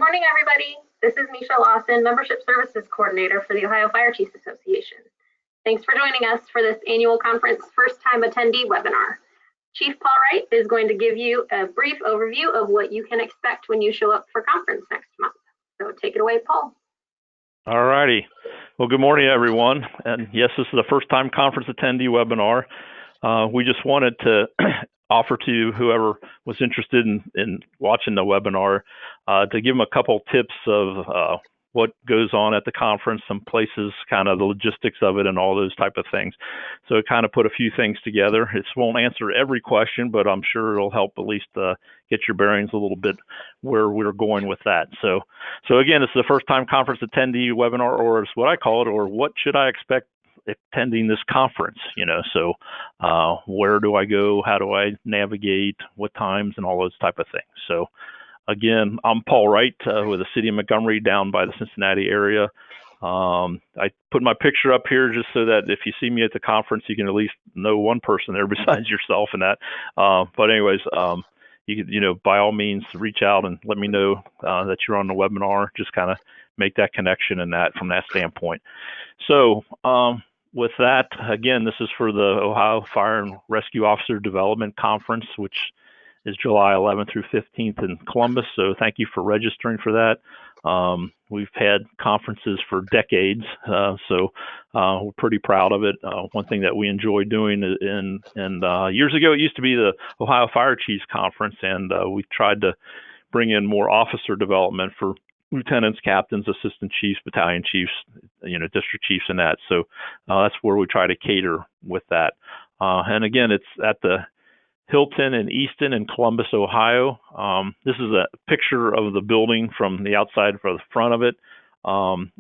morning, everybody. This is Misha Lawson, Membership Services Coordinator for the Ohio Fire Chiefs Association. Thanks for joining us for this annual conference First-Time Attendee webinar. Chief Paul Wright is going to give you a brief overview of what you can expect when you show up for conference next month. So take it away, Paul. All righty. Well, good morning, everyone. And yes, this is the First-Time Conference Attendee webinar. We just wanted to offer to whoever was interested in watching the webinar to give them a couple tips of what goes on at the conference, some places, kind of the logistics of it and all those type of things. So it kind of put a few things together. It won't answer every question, but I'm sure it'll help at least get your bearings a little bit where we're going with that. So again, it's the First Time Conference Attendee webinar, or it's what I call it, or what should I expect attending this conference, so where do I go, how do I navigate, what times, and all those type of things. So again, I'm Paul Wright with the city of Montgomery down by the Cincinnati area. I put my picture up here just so that if you see me at the conference, you can at least know one person there besides yourself and that. But anyways, you could, by all means, reach out and let me know that you're on the webinar. Just kind of make that connection and that from that standpoint. So with that, again, this is for the Ohio Fire and Rescue Officer Development Conference, which is July 11th through 15th in Columbus. So thank you for registering for that. We've had conferences for decades, so we're pretty proud of it. One thing that we enjoy doing, and years ago it used to be the Ohio Fire Chiefs Conference, and we've tried to bring in more officer development for lieutenants, captains, assistant chiefs, battalion chiefs, district chiefs, and that. So that's where we try to cater with that. And again, it's at the Hilton in Easton in Columbus, Ohio. This is a picture of the building from the outside for the front of it.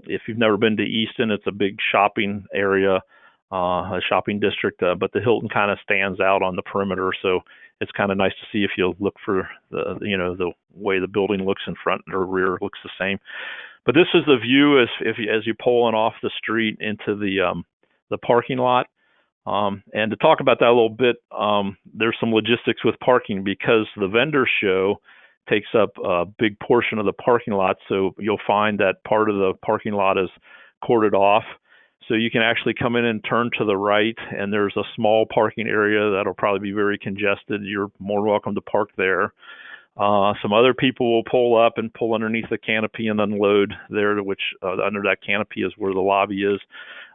If you've never been to Easton, it's a big shopping area, a shopping district, but the Hilton kind of stands out on the perimeter. So it's kind of nice to see if you look for the way the building looks in front or rear looks the same. But this is the view as you're pulling off the street into the parking lot. And to talk about that a little bit, there's some logistics with parking because the vendor show takes up a big portion of the parking lot. So you'll find that part of the parking lot is corded off. So you can actually come in and turn to the right, and there's a small parking area that'll probably be very congested. You're more welcome to park there. Some other people will pull up and pull underneath the canopy and unload there, which under that canopy is where the lobby is.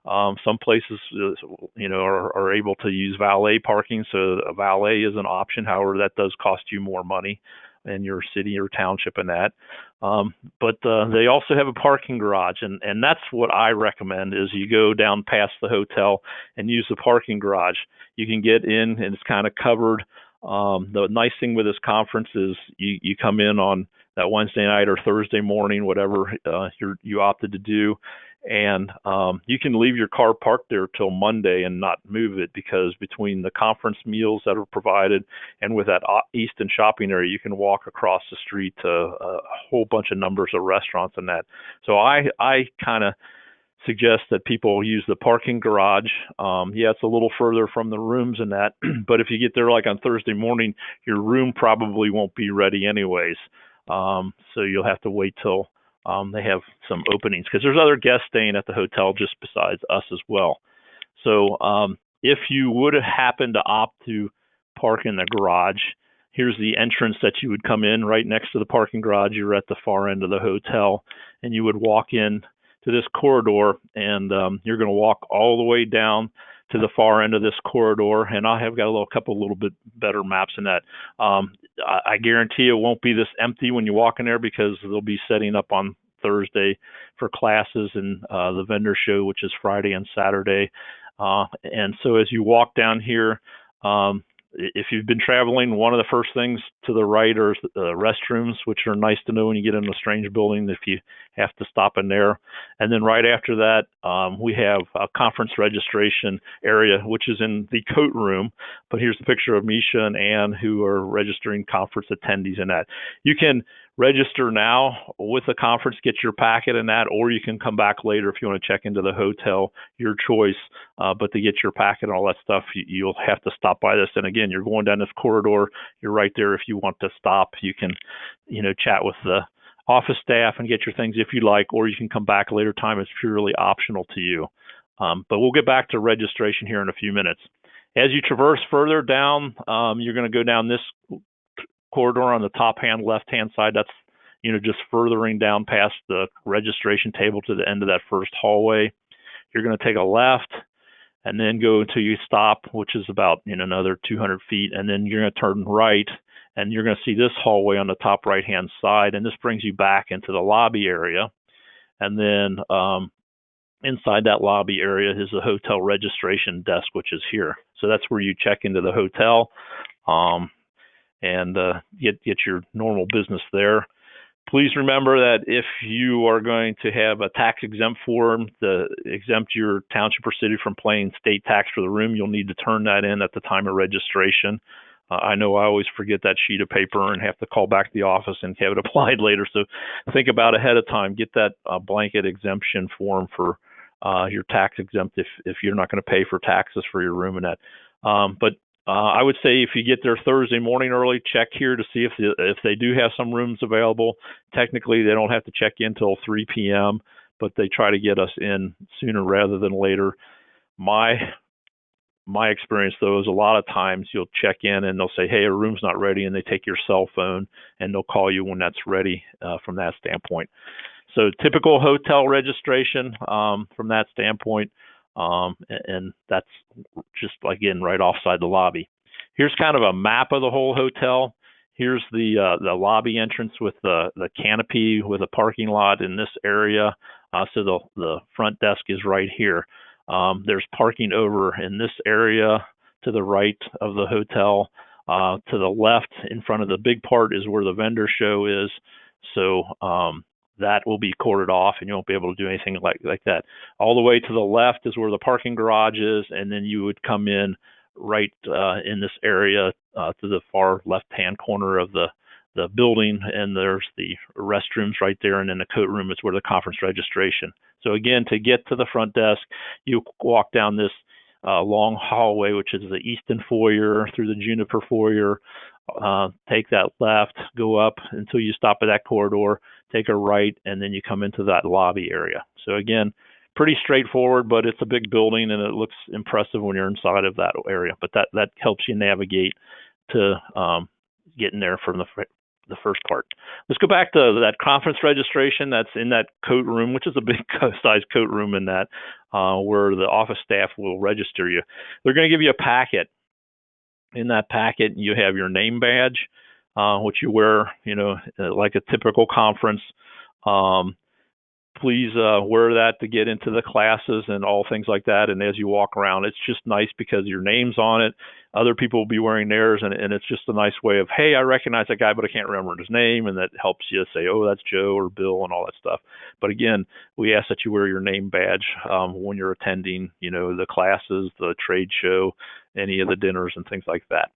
Some places, are able to use valet parking, so a valet is an option. However, that does cost you more money in your city or township and that. But they also have a parking garage, and that's what I recommend is you go down past the hotel and use the parking garage. You can get in, and it's kind of covered. The nice thing with this conference is you come in on that Wednesday night or Thursday morning, whatever you opted to do, and you can leave your car parked there till Monday and not move it, because between the conference meals that are provided and with that Easton shopping area, you can walk across the street to a whole bunch of numbers of restaurants and that. So I kind of suggest that people use the parking garage. Yeah, it's a little further from the rooms and that, but if you get there like on Thursday morning, your room probably won't be ready anyways. So you'll have to wait till they have some openings, because there's other guests staying at the hotel just besides us as well. So if you would happen to opt to park in the garage, here's the entrance that you would come in. Right next to the parking garage, you're at the far end of the hotel, and you would walk in to this corridor, and you're going to walk all the way down to the far end of this corridor. And I have got a little bit better maps in that. I guarantee it won't be this empty when you walk in there, because they'll be setting up on Thursday for classes and the vendor show, which is Friday and Saturday. And so as you walk down here, if you've been traveling, one of the first things to the right are restrooms, which are nice to know when you get in a strange building if you have to stop in there. And then right after that, we have a conference registration area, which is in the coat room. But here's the picture of Misha and Ann, who are registering conference attendees in that. You can register now with the conference, get your packet and that, or you can come back later if you want to check into the hotel, your choice. But to get your packet and all that stuff, you'll have to stop by this. And again, you're going down this corridor, you're right there. If you want to stop, you can, chat with the office staff and get your things if you like, or you can come back a later time. It's purely optional to you. But we'll get back to registration here in a few minutes. As you traverse further down, you're going to go down this corridor on the top left-hand side. That's just furthering down past the registration table to the end of that first hallway. You're going to take a left and then go until you stop, which is about another 200 feet, and then you're going to turn right, and you're going to see this hallway on the top right-hand side, and this brings you back into the lobby area. And then inside that lobby area is the hotel registration desk, which is here. So that's where you check into the hotel and get your normal business there. Please remember that if you are going to have a tax exempt form to exempt your township or city from paying state tax for the room, you'll need to turn that in at the time of registration. I know I always forget that sheet of paper and have to call back to the office and have it applied later. So think about ahead of time. Get that blanket exemption form for your tax exempt if you're not going to pay for taxes for your room and that. But I would say if you get there Thursday morning early, check here to see if they do have some rooms available. Technically, they don't have to check in until 3 p.m., but they try to get us in sooner rather than later. My experience, though, is a lot of times you'll check in and they'll say, hey, a room's not ready, and they take your cell phone and they'll call you when that's ready from that standpoint. So typical hotel registration from that standpoint. And that's just, again, right offside the lobby. Here's kind of a map of the whole hotel. Here's the lobby entrance with the canopy with a parking lot in this area. So the front desk is right here. There's parking over in this area to the right of the hotel. To the left in front of the big part is where the vendor show is. So that will be corded off and you won't be able to do anything like that. All the way to the left is where the parking garage is, and then you would come in right in this area to the far left-hand corner of the building, and there's the restrooms right there, and then the coat room is where the conference registration. So again, to get to the front desk, you walk down this long hallway, which is the Easton foyer, through the Juniper foyer, take that left, go up until you stop at that corridor, take a right, and then you come into that lobby area. So again, pretty straightforward, but it's a big building and it looks impressive when you're inside of that area. But that helps you navigate to getting there from the first part. Let's go back to that conference registration that's in that coat room, which is a big size coat room in that, where the office staff will register you. They're going to give you a packet. In that packet, you have your name badge, which you wear, like a typical conference. Please wear that to get into the classes and all things like that. And as you walk around, it's just nice because your name's on it. Other people will be wearing theirs, and it's just a nice way of, hey, I recognize that guy, but I can't remember his name, and that helps you say, oh, that's Joe or Bill and all that stuff. But again, we ask that you wear your name badge when you're attending, the classes, the trade show, any of the dinners and things like that.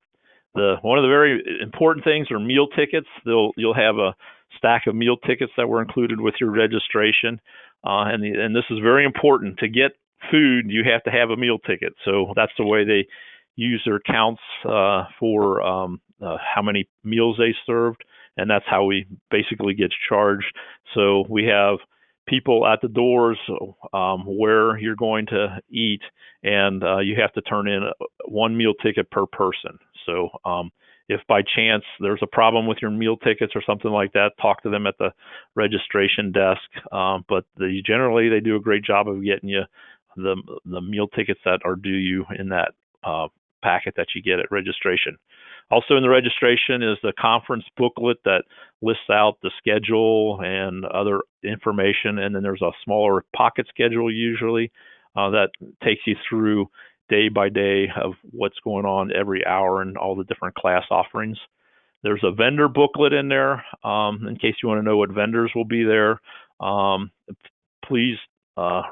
One of the very important things are meal tickets. You'll have a stack of meal tickets that were included with your registration, and this is very important. To get food, you have to have a meal ticket. So that's the way they use their counts for how many meals they served, and that's how we basically get charged. So we have people at the doors where you're going to eat, and you have to turn in one meal ticket per person. So if by chance there's a problem with your meal tickets or something like that, talk to them at the registration desk. But generally they do a great job of getting you the meal tickets that are due you in that packet that you get at registration. Also in the registration is the conference booklet that lists out the schedule and other information. And then there's a smaller pocket schedule usually that takes you through day by day of what's going on every hour and all the different class offerings. There's a vendor booklet in there in case you want to know what vendors will be there. Please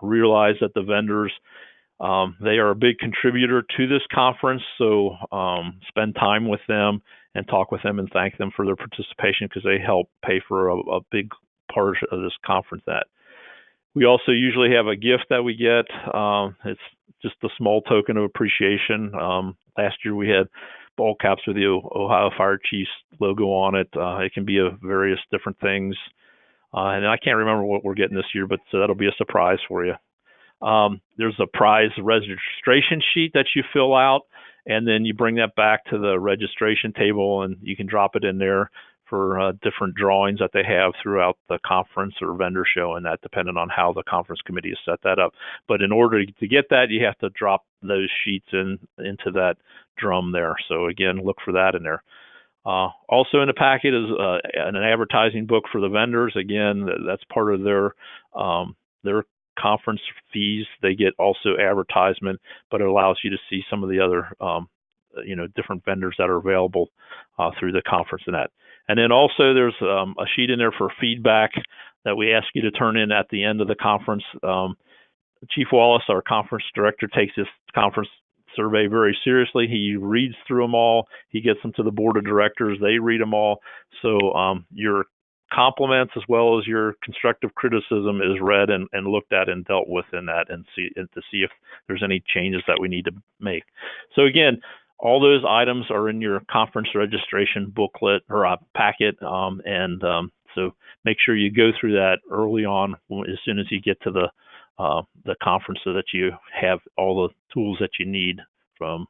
realize that the vendors, they are a big contributor to this conference, so spend time with them and talk with them and thank them for their participation because they help pay for a big part of this conference. That we also usually have a gift that we get. It's just a small token of appreciation. Last year we had ball caps with the Ohio Fire Chiefs logo on it. It can be of various different things. And I can't remember what we're getting this year, but that'll be a surprise for you. There's a prize registration sheet that you fill out, and then you bring that back to the registration table, and you can drop it in there for different drawings that they have throughout the conference or vendor show, and that depending on how the conference committee has set that up. But in order to get that, you have to drop those sheets into that drum there. So again, look for that in there. Also in the packet is an advertising book for the vendors. Again, that's part of their conference fees. They get also advertisement, but it allows you to see some of the other different vendors that are available through the conference and that. And then also there's a sheet in there for feedback that we ask you to turn in at the end of the conference. Chief Wallace, our conference director, takes this conference survey very seriously. He reads through them all. He gets them to the board of directors. They read them all. So your compliments as well as your constructive criticism is read and looked at and dealt with in that, and to see if there's any changes that we need to make. So again, all those items are in your conference registration booklet or packet, so make sure you go through that early on as soon as you get to the conference, so that you have all the tools that you need from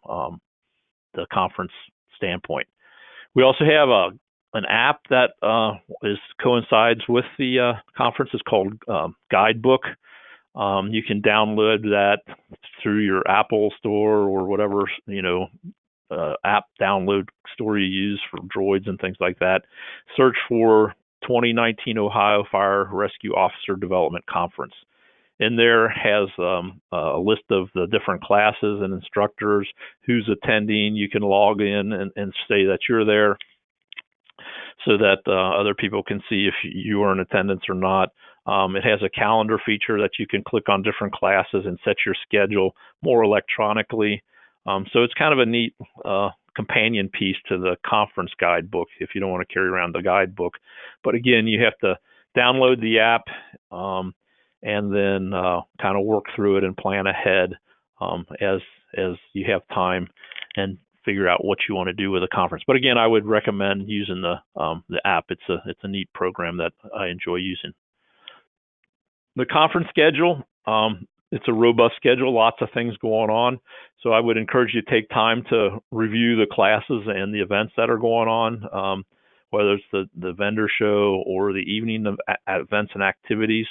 the conference standpoint. We also have an app that coincides with the conference. It's called Guidebook. You can download that through your Apple store or whatever app download store you use for droids and things like that. Search for 2019 Ohio Fire Rescue Officer Development Conference. In there has a list of the different classes and instructors, who's attending. You can log in and say that you're there, so that other people can see if you are in attendance or not. It has a calendar feature that you can click on different classes and set your schedule more electronically. So it's kind of a neat companion piece to the conference guidebook if you don't want to carry around the guidebook. But again, you have to download the app and then kind of work through it and plan ahead as you have time and figure out what you want to do with the conference. But again, I would recommend using the app. It's a neat program that I enjoy using. The conference schedule, it's a robust schedule, lots of things going on. So I would encourage you to take time to review the classes and the events that are going on, whether it's the vendor show or the evening of events and activities.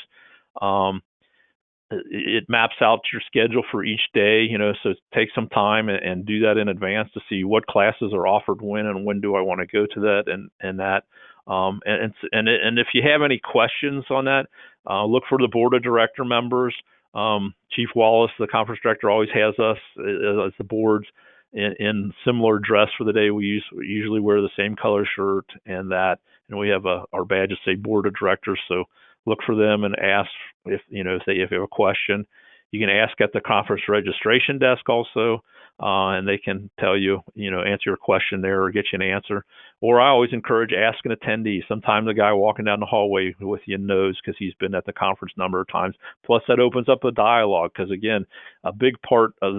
It maps out your schedule for each day, so take some time and do that in advance to see what classes are offered when and when do I want to go to that and that. And if you have any questions on that, look for the board of director members. Chief Wallace, the conference director, always has us as the boards in similar dress for the day. We usually wear the same color shirt and we have our badges say board of directors. So look for them and ask if you have a question. You can ask at the conference registration desk also, and they can tell you, answer your question there or get you an answer. Or I always encourage ask an attendee. Sometimes the guy walking down the hallway with you knows because he's been at the conference a number of times. Plus, that opens up a dialogue because, again, a big part of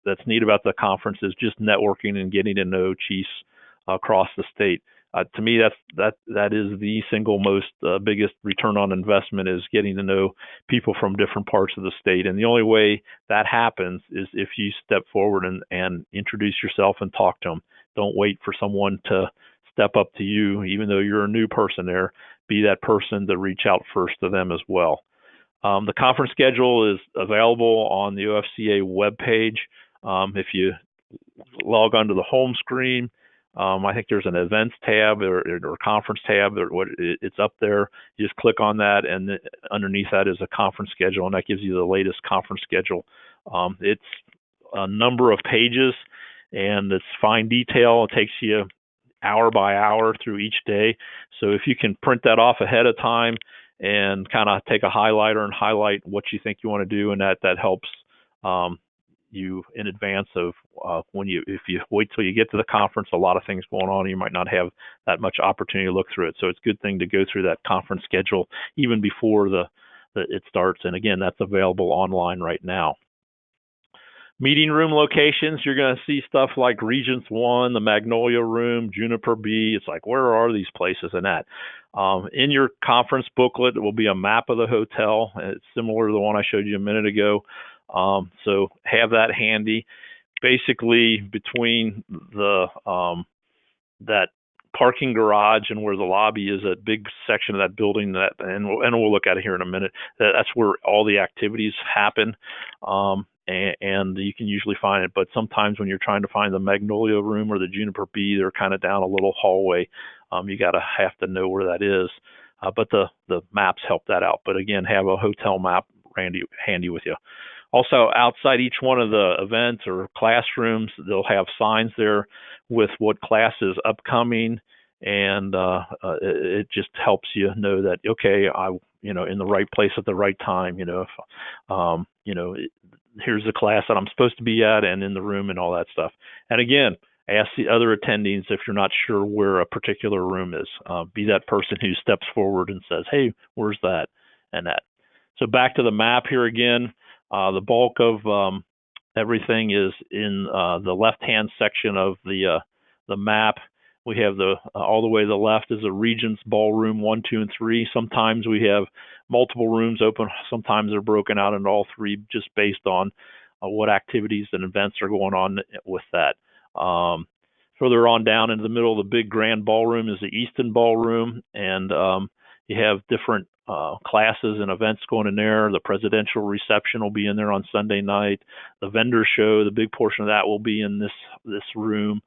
that's neat about the conference is just networking and getting to know chiefs across the state. To me, that is the single most biggest return on investment, is getting to know people from different parts of the state. And the only way that happens is if you step forward and introduce yourself and talk to them. Don't wait for someone to step up to you, even though you're a new person there. Be that person to reach out first to them as well. The conference schedule is available on the OFCA webpage. If you log onto the home screen, I think there's an events tab or conference tab. It's up there. You just click on that, and underneath that is a conference schedule, and that gives you the latest conference schedule. It's a number of pages, and it's fine detail. It takes you hour by hour through each day. So if you can print that off ahead of time and kind of take a highlighter and highlight what you think you want to do, and that helps you in advance of if you wait till you get to the conference, a lot of things going on, you might not have that much opportunity to look through it. So it's a good thing to go through that conference schedule even before it starts. And again, that's available online right now. Meeting room locations, you're going to see stuff like Regents 1, the Magnolia Room, Juniper B. It's like, where are these places and that? In your conference booklet, it will be a map of the hotel. It's similar to the one I showed you a minute ago. So have that handy. Basically, between the that parking garage and where the lobby is, a big section of that building and we'll look at it here in a minute. That's where all the activities happen. And you can usually find it, but sometimes when you're trying to find the Magnolia Room or the Juniper B, they're kind of down a little hallway. You have to know where that is. But the maps help that out. But again, have a hotel map handy with you. Also, outside each one of the events or classrooms, they'll have signs there with what class is upcoming, and it just helps you know that, okay, in the right place at the right time. Here's the class that I'm supposed to be at and in the room and all that stuff. And again, ask the other attendees if you're not sure where a particular room is. Be that person who steps forward and says, hey, where's that and that. So back to the map here again. The bulk of everything is in the left-hand section of the map. We have all the way to the left is a Regents Ballroom 1, 2, and 3. Sometimes we have multiple rooms open. Sometimes they're broken out into all three, just based on what activities and events are going on with that. Further on down into the middle of the big grand ballroom is the Easton Ballroom, and you have different classes and events going in there. The presidential reception will be in there on Sunday night. The vendor show, the big portion of that will be in this room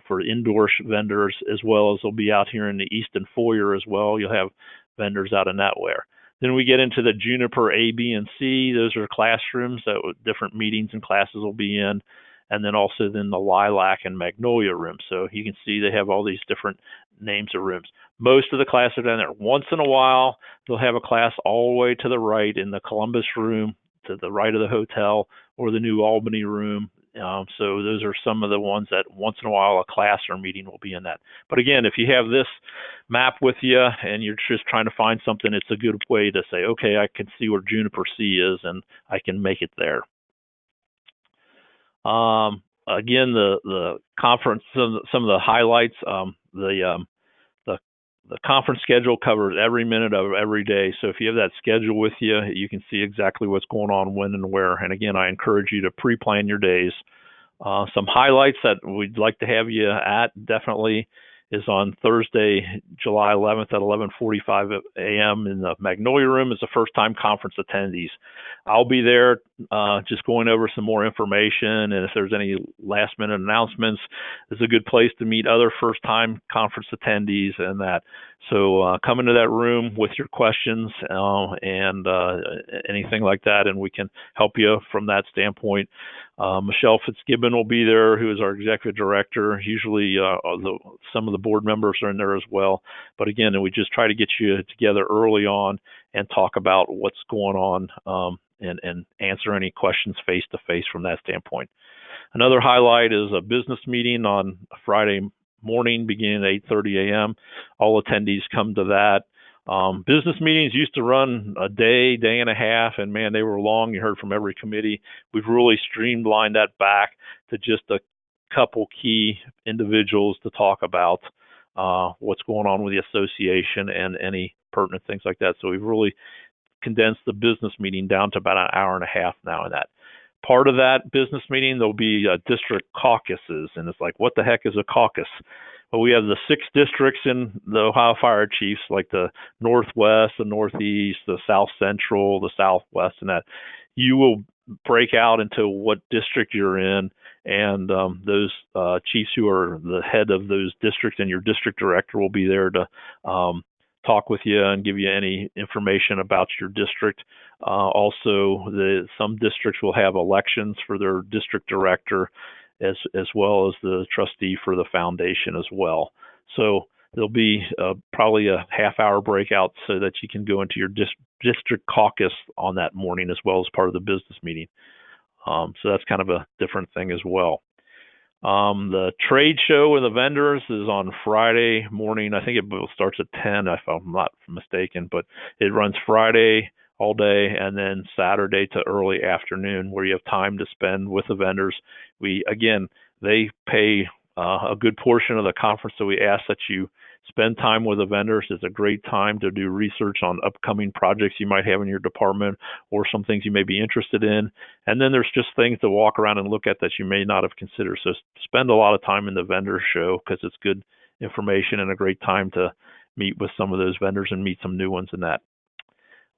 for indoor vendors, as well as they'll be out here in the Easton foyer as well. You'll have vendors out in that way. Then we get into the Juniper A, B, and C. Those are classrooms that different meetings and classes will be in. And then also then the Lilac and Magnolia room. So you can see they have all these different names of rooms. Most of the classes are down there. Once in a while, they'll have a class all the way to the right in the Columbus room, to the right of the hotel, or the New Albany room. So those are some of the ones that once in a while a class or meeting will be in that. But again, if you have this map with you and you're just trying to find something, it's a good way to say, okay, I can see where Juniper C is and I can make it there. Again, the conference, some of the highlights, the conference schedule covers every minute of every day. So if you have that schedule with you, you can see exactly what's going on, when and where. And again, I encourage you to pre-plan your days. Some highlights that we'd like to have you at definitely is on Thursday, July 11th at 11:45 a.m. in the Magnolia Room is the first-time conference attendees. I'll be there just going over some more information, and if there's any last-minute announcements, it's a good place to meet other first-time conference attendees and that. So come into that room with your questions and anything like that, and we can help you from that standpoint. Michelle Fitzgibbon will be there, who is our executive director. Usually some of the board members are in there as well. But again, we just try to get you together early on and talk about what's going on and answer any questions face-to-face from that standpoint. Another highlight is a business meeting on Friday morning beginning at 8:30 a.m. All attendees come to that. Business meetings used to run a day and a half, and man, they were long. You heard from every committee. We've really streamlined that back to just a couple key individuals to talk about what's going on with the association and any pertinent things like that. So we've really condensed the business meeting down to about an hour and a half now in that. Part of that business meeting, there'll be district caucuses, and it's like, what the heck is a caucus? Well, we have the 6 districts in the Ohio Fire Chiefs, like the Northwest, the Northeast, the South Central, the Southwest, and that. You will break out into what district you're in, and those chiefs who are the head of those districts and your district director will be there to talk with you and give you any information about your district. Also, some districts will have elections for their district director as well as the trustee for the foundation as well. So there'll be probably a half-hour breakout so that you can go into your district caucus on that morning as well as part of the business meeting. So that's kind of a different thing as well. The trade show with the vendors is on Friday morning. I think it starts at 10 if I'm not mistaken, but it runs Friday, all day, and then Saturday to early afternoon where you have time to spend with the vendors. They pay a good portion of the conference, so we ask that you spend time with the vendors. It's a great time to do research on upcoming projects you might have in your department or some things you may be interested in. And then there's just things to walk around and look at that you may not have considered. So spend a lot of time in the vendor show because it's good information and a great time to meet with some of those vendors and meet some new ones in that.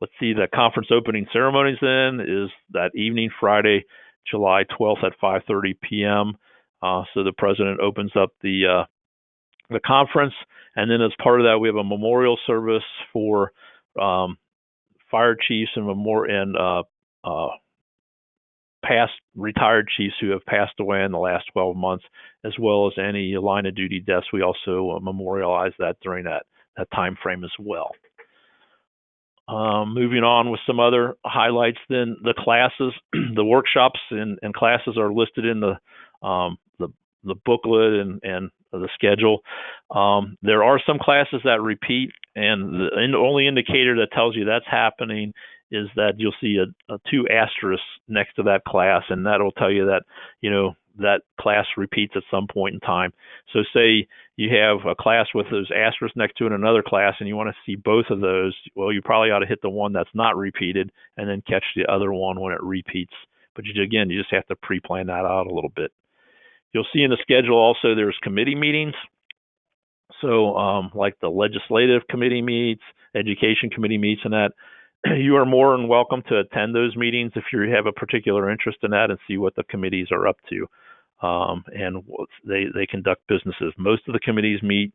Let's see, the conference opening ceremonies then is that evening, Friday, July 12th at 5:30 p.m. So the president opens up the conference, and then as part of that, we have a memorial service for fire chiefs and past retired chiefs who have passed away in the last 12 months, as well as any line of duty deaths. We also memorialize that during that time frame as well. Moving on with some other highlights, then the classes, the workshops and classes are listed in the booklet and the schedule. There are some classes that repeat, and the only indicator that tells you that's happening is that you'll see a 2 asterisks next to that class, and that'll tell you that, that class repeats at some point in time. So say you have a class with those asterisks next to it, another class, and you want to see both of those, well, you probably ought to hit the one that's not repeated and then catch the other one when it repeats. But you just have to pre-plan that out a little bit. You'll see in the schedule also there's committee meetings. So like the legislative committee meets, education committee meets, and that. You are more than welcome to attend those meetings if you have a particular interest in that and see what the committees are up to. And they conduct businesses. Most of the committees meet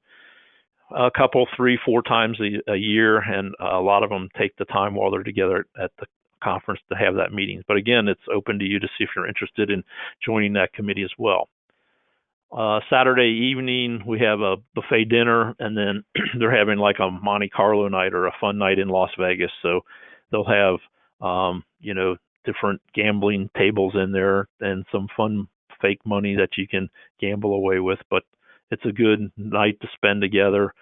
a couple, 3, 4 times a year, and a lot of them take the time while they're together at the conference to have that meeting. But again, it's open to you to see if you're interested in joining that committee as well. Saturday evening, we have a buffet dinner, and then they're having like a Monte Carlo night or a fun night in Las Vegas. So they'll have, different gambling tables in there and some fun fake money that you can gamble away with. But it's a good night to spend together,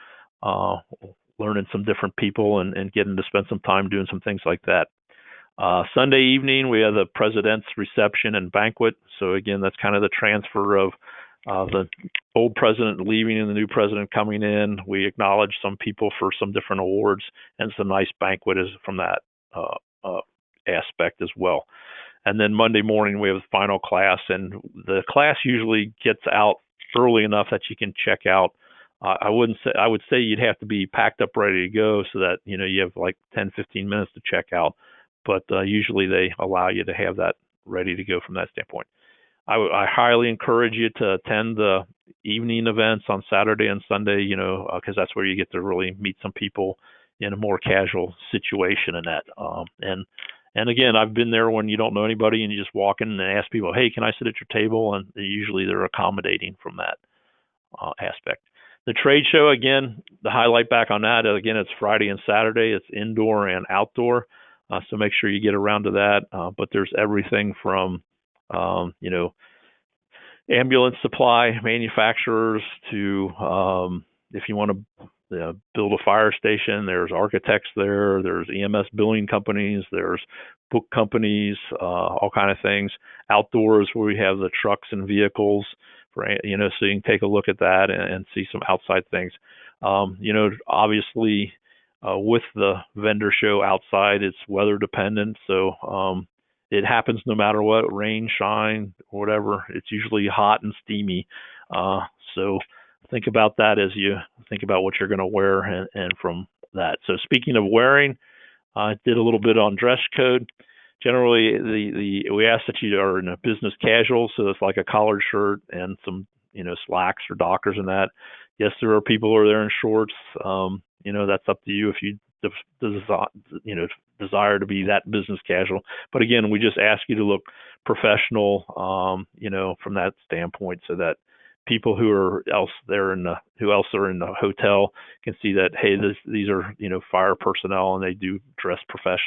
learning some different people and getting to spend some time doing some things like that. Sunday evening, we have the president's reception and banquet. So again, that's kind of the transfer of the old president leaving and the new president coming in. We acknowledge some people for some different awards, and it's a nice banquet from that aspect as well. And then Monday morning, we have the final class, and the class usually gets out early enough that you can check out. I would say you'd have to be packed up ready to go so that you have like 10, 15 minutes to check out. But usually they allow you to have that ready to go from that standpoint. I highly encourage you to attend the evening events on Saturday and Sunday, because that's where you get to really meet some people in a more casual situation and that. And again, I've been there when you don't know anybody and you just walk in and ask people, hey, can I sit at your table? And usually they're accommodating from that aspect. The trade show, again, the highlight back on that, again, it's Friday and Saturday. It's indoor and outdoor. So make sure you get around to that. But there's everything from ambulance supply manufacturers to if you want to build a fire station, there's architects there's EMS billing companies, there's book companies, all kind of things. Outdoors, where we have the trucks and vehicles for so you can take a look at that and see some outside things. Obviously with the vendor show outside, it's weather dependent, so it happens no matter what, rain, shine, whatever. It's usually hot and steamy. So think about that as you think about what you're going to wear and from that. So speaking of wearing, I did a little bit on dress code. Generally, we ask that you are in a business casual, so it's like a collared shirt and some slacks or dockers and that. Yes, there are people who are there in shorts. That's up to you if you desire to be that business casual. But again, we just ask you to look professional, from that standpoint, so that people who are who else are in the hotel can see that, hey, these are fire personnel and they do dress professional.